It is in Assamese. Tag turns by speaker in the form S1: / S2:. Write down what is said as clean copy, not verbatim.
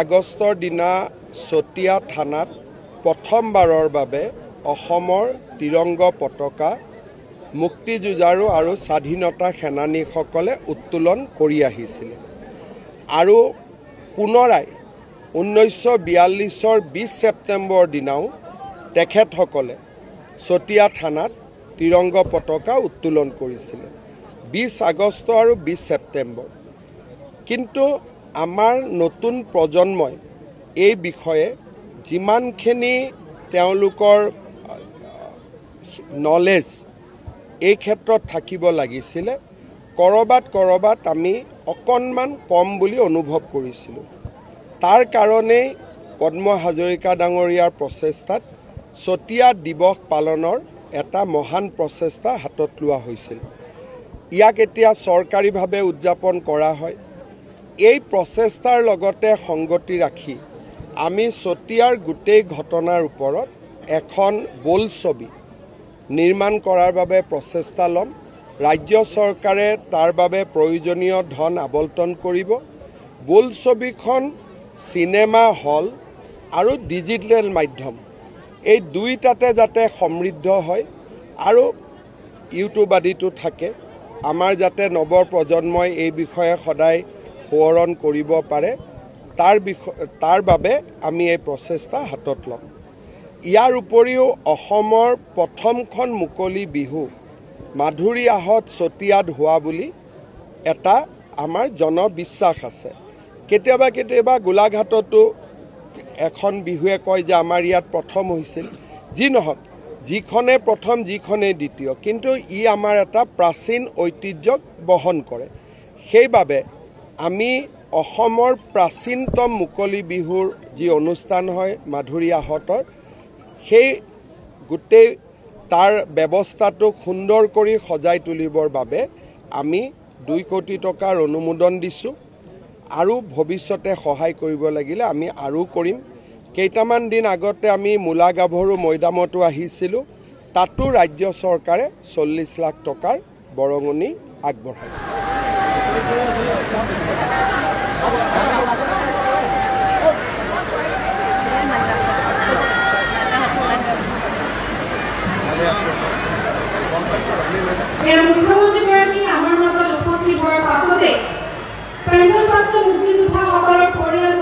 S1: আগষ্টৰ দিনা চতিয়া থানাত প্ৰথমবাৰৰ বাবে অসমৰ তিৰংগ পতাকা মুক্তিযুঁজাৰু আৰু স্বাধীনতা সেনানীসকলে উত্তোলন কৰি আহিছিল আৰু পুনৰাই 1942 20 ছেপ্টেম্বৰ দিনাও তেখেতসকলে চতিয়া থানাত তিৰংগ পতাকা উত্তোলন কৰিছিল 20 আগষ্ট আৰু 20 ছেপ্টেম্বৰ কিন্তু আমাৰ নতুন প্ৰজন্মই এই বিষয়ে যিমানখিনি তেওঁলোকৰ নলেজ এই ক্ষেত্ৰত থাকিব লাগিছিল কৰবাত আমি অকণমান কম বুলি অনুভৱ কৰিছিলোঁ তাৰ কাৰণে পদ্ম হাজৰিকা ডাঙৰীয়াৰ প্ৰচেষ্টাত চতিয়া দিৱস পালনৰ এটা মহান প্ৰচেষ্টা হাতত লোৱা হৈছিল ইয়াক এতিয়া চৰকাৰীভাৱে উদযাপন কৰা হয় এই প্ৰচেষ্টাৰ লগতে সংগতি ৰাখি আমি চতিয়াৰ গোটেই ঘটনাৰ ওপৰত এখন বোলছবি নিৰ্মাণ কৰাৰ বাবে প্ৰচেষ্টা ল'ম ৰাজ্য চৰকাৰে তাৰ বাবে প্ৰয়োজনীয় ধন আবণ্টন কৰিব বোলছবিখন সিনেমা হল আৰু ডিজিটেল মাধ্যম এই দুইটাতে যাতে সমৃদ্ধ হয় আৰু ইউটিউব আদিটো থাকে আমাৰ যাতে নৱ প্ৰজন্মই এই বিষয়ে সদায় সোঁৱৰণ কৰিব পাৰে তাৰ বাবে আমি এই প্ৰচেষ্টা হাতত ল'ম ইয়াৰ উপৰিও অসমৰ প্ৰথমখন মুকলি বিহু মাধুৰী আহত চতিয়াত হোৱা বুলি এটা আমাৰ জনবিশ্বাস আছে কেতিয়াবা গোলাঘাটতো এখন বিহুৱে কয় যে আমাৰ ইয়াত প্ৰথম হৈছিল যি নহওক যিখনে প্ৰথম যিখনে দ্বিতীয় কিন্তু ই আমাৰ এটা প্ৰাচীন ঐতিহ্যক বহন কৰে সেইবাবে আমি অসমৰ প্ৰাচীনতম মুকলি বিহুৰ যি অনুষ্ঠান হয় মাধুৰী আহতৰ সেই গোটেই তাৰ ব্যৱস্থাটোক সুন্দৰ কৰি সজাই তুলিবৰ বাবে আমি 2 কোটি টকাৰ অনুমোদন দিছোঁ আৰু ভৱিষ্যতে সহায় কৰিব লাগিলে আমি আৰু কৰিম কেইটামান দিন আগতে আমি মূলাগাভৰু মৈদামতো আহিছিলোঁ তাতো ৰাজ্য চৰকাৰে 40 লাখ টকাৰ বৰঙণি আগবঢ়াইছে
S2: মুখ্যমন্ত্ৰীগৰাকী আমাৰ মাজত উপস্থিত হোৱাৰ পাছতে পেঞ্চনপ্ৰাপ্ত মুক্তিযোদ্ধাসকলৰ পৰিয়াল